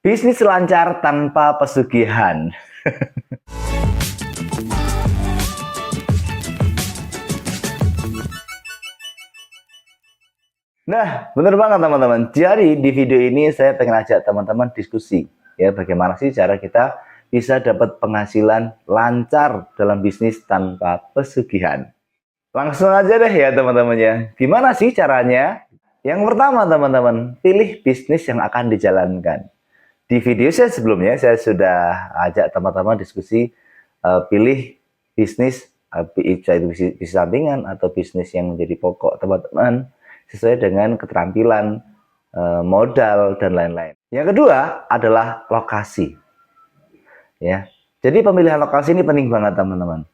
Bisnis lancar tanpa pesugihan. Nah, bener banget teman-teman. Jadi di video ini saya pengen ajak teman-teman diskusi ya, bagaimana sih cara kita bisa dapat penghasilan lancar dalam bisnis tanpa pesugihan. Langsung aja deh ya teman-teman ya. Gimana sih caranya? Yang pertama teman-teman, pilih bisnis yang akan dijalankan. Di video saya sebelumnya saya sudah ajak teman-teman diskusi pilih bisnis, itu bisnis sampingan atau bisnis yang menjadi pokok teman-teman sesuai dengan keterampilan, modal dan lain-lain. Yang kedua adalah lokasi. Ya. Jadi pemilihan lokasi ini penting banget teman-teman.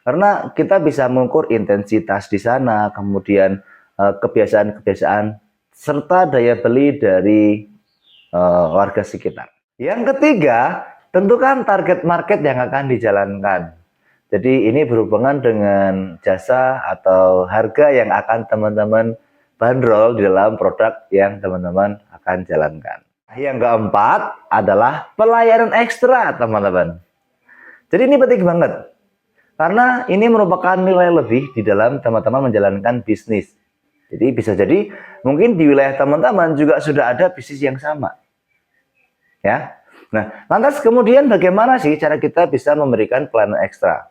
Karena kita bisa mengukur intensitas di sana, kemudian kebiasaan-kebiasaan serta daya beli dari warga sekitar. Yang ketiga, tentukan target market yang akan dijalankan. Jadi ini berhubungan dengan jasa atau harga yang akan teman-teman bandrol di dalam produk yang teman-teman akan jalankan. Yang keempat adalah pelayanan ekstra teman-teman. Jadi ini penting banget. Karena ini merupakan nilai lebih di dalam teman-teman menjalankan bisnis. Jadi bisa jadi mungkin di wilayah teman-teman juga sudah ada bisnis yang sama. Ya. Nah, lantas kemudian bagaimana sih cara kita bisa memberikan pelayanan ekstra?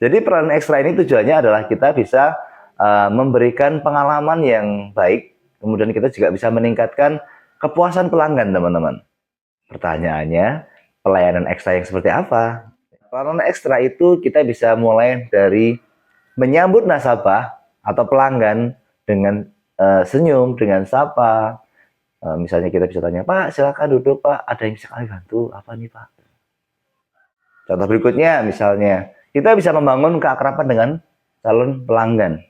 Jadi pelayanan ekstra ini tujuannya adalah kita bisa memberikan pengalaman yang baik, kemudian kita juga bisa meningkatkan kepuasan pelanggan teman-teman. Pertanyaannya, pelayanan ekstra yang seperti apa? Pelayanan ekstra itu kita bisa mulai dari menyambut nasabah atau pelanggan dengan senyum, dengan sapa. Misalnya kita bisa tanya, Pak silakan duduk Pak, ada yang bisa kami bantu, apa nih Pak? Contoh berikutnya misalnya, kita bisa membangun keakraban dengan calon pelanggan.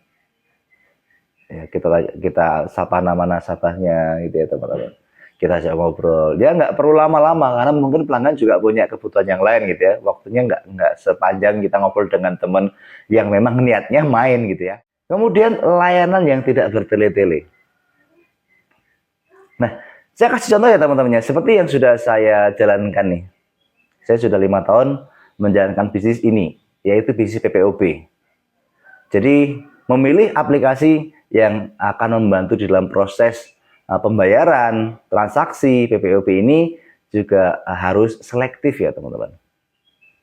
Ya, kita sapa nama nasabahnya gitu ya teman-teman. Kita ajak ngobrol. Dia nggak perlu lama-lama karena mungkin pelanggan juga punya kebutuhan yang lain gitu ya. Waktunya nggak sepanjang kita ngobrol dengan teman yang memang niatnya main gitu ya. Kemudian layanan yang tidak bertele-tele. Nah, saya kasih contoh ya teman-temannya. Seperti yang sudah saya jalankan nih. Saya sudah 5 tahun menjalankan bisnis ini, yaitu bisnis PPOP. Jadi memilih aplikasi yang akan membantu di dalam proses pembayaran, transaksi PPOP ini juga harus selektif ya teman-teman.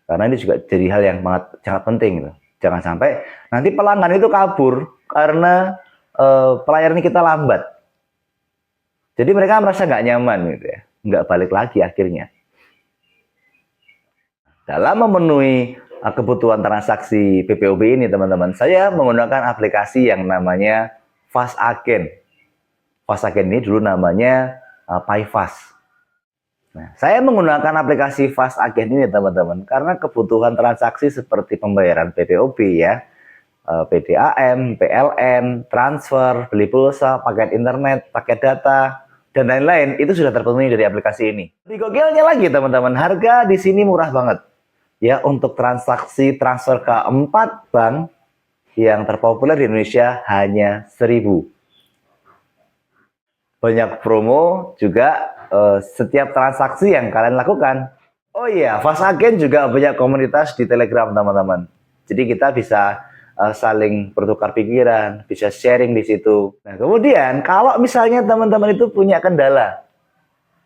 Karena ini juga jadi hal yang sangat penting gitu. Jangan sampai nanti pelanggan itu kabur karena pelayanan kita lambat. Jadi mereka merasa nggak nyaman gitu ya, nggak balik lagi akhirnya. Dalam memenuhi kebutuhan transaksi PPOP ini teman-teman, saya menggunakan aplikasi yang namanya Fast Agen. Fast Agen ini dulu namanya PayFast. Nah, saya menggunakan aplikasi Fast Agen ini teman-teman karena kebutuhan transaksi seperti pembayaran PPOP ya, PDAM, PLN, transfer, beli pulsa, paket internet, paket data, dan lain-lain itu sudah terpenuhi dari aplikasi ini. Di gokilnya lagi teman-teman, harga di sini murah banget. Ya, untuk transaksi transfer ke 4 bank yang terpopuler di Indonesia hanya 1.000. Banyak promo juga setiap transaksi yang kalian lakukan. Oh iya, Fast Agen juga banyak komunitas di Telegram teman-teman. Jadi kita bisa saling bertukar pikiran, bisa sharing di situ. Nah kemudian kalau misalnya teman-teman itu punya kendala,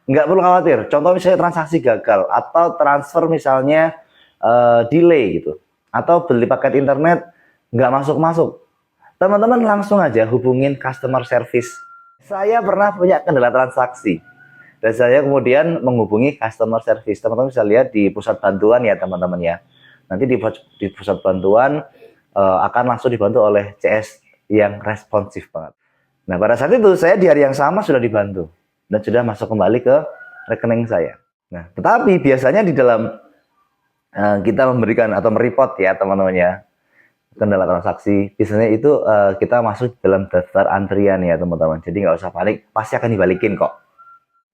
nggak perlu khawatir. Contoh misalnya transaksi gagal atau transfer misalnya delay gitu, atau beli paket internet nggak masuk-masuk, teman-teman langsung aja hubungin customer service. Saya pernah punya kendala transaksi dan saya kemudian menghubungi customer service. Teman-teman bisa lihat di pusat bantuan ya teman-teman ya. Nanti di pusat bantuan akan langsung dibantu oleh CS yang responsif banget. Nah pada saat itu saya di hari yang sama sudah dibantu dan sudah masuk kembali ke rekening saya. Nah tetapi biasanya di dalam kita memberikan atau mereport ya teman-teman ya kendala transaksi, biasanya itu kita masuk dalam daftar antrian ya teman-teman. Jadi nggak usah panik, pasti akan dibalikin kok.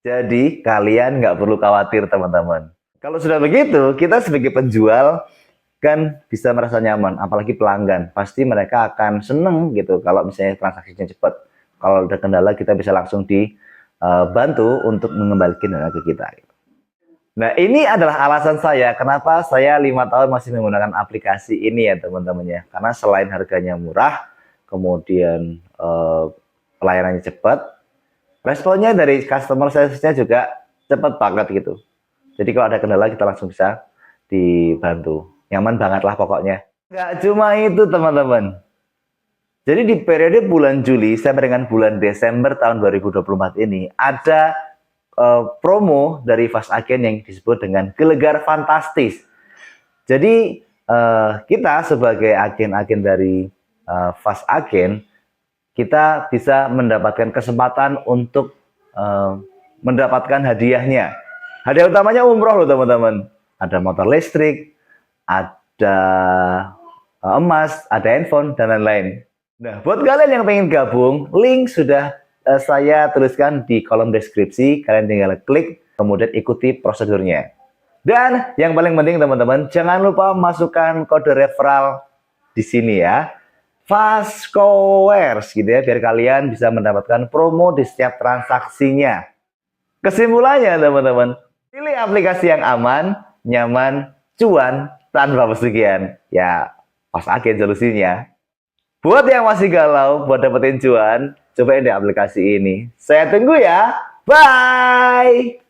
Jadi kalian nggak perlu khawatir teman-teman. Kalau sudah begitu, kita sebagai penjual kan bisa merasa nyaman, apalagi pelanggan. Pasti mereka akan seneng gitu kalau misalnya transaksinya cepat. Kalau ada kendala kita bisa langsung bantu untuk mengembalikan dana ke kita. Nah, ini adalah alasan saya kenapa saya 5 tahun masih menggunakan aplikasi ini ya teman-teman ya. Karena selain harganya murah, kemudian pelayanannya cepat, responnya dari customer service-nya juga cepat banget gitu. Jadi kalau ada kendala kita langsung bisa dibantu. Nyaman banget lah pokoknya. Nggak cuma itu teman-teman. Jadi di periode bulan Juli sampai dengan bulan Desember tahun 2024 ini ada promo dari Fast Agen yang disebut dengan Gelegar Fantastis. Jadi kita sebagai agen-agen dari Fast Agen, kita bisa mendapatkan kesempatan untuk mendapatkan hadiahnya. Hadiah utamanya umroh loh teman-teman. Ada motor listrik, ada emas, ada handphone, dan lain-lain. Nah, buat kalian yang pengen gabung, link sudah saya tuliskan di kolom deskripsi. Kalian tinggal klik, kemudian ikuti prosedurnya. Dan yang paling penting teman-teman, jangan lupa masukkan kode referral di sini ya. Fastcoers gitu ya, biar kalian bisa mendapatkan promo di setiap transaksinya. Kesimpulannya teman-teman, pilih aplikasi yang aman, nyaman, cuan, tanpa pesugihan. Ya, Fast Agen solusinya. Buat yang masih galau buat dapetin cuan, cobain deh aplikasi ini. Saya tunggu ya. Bye!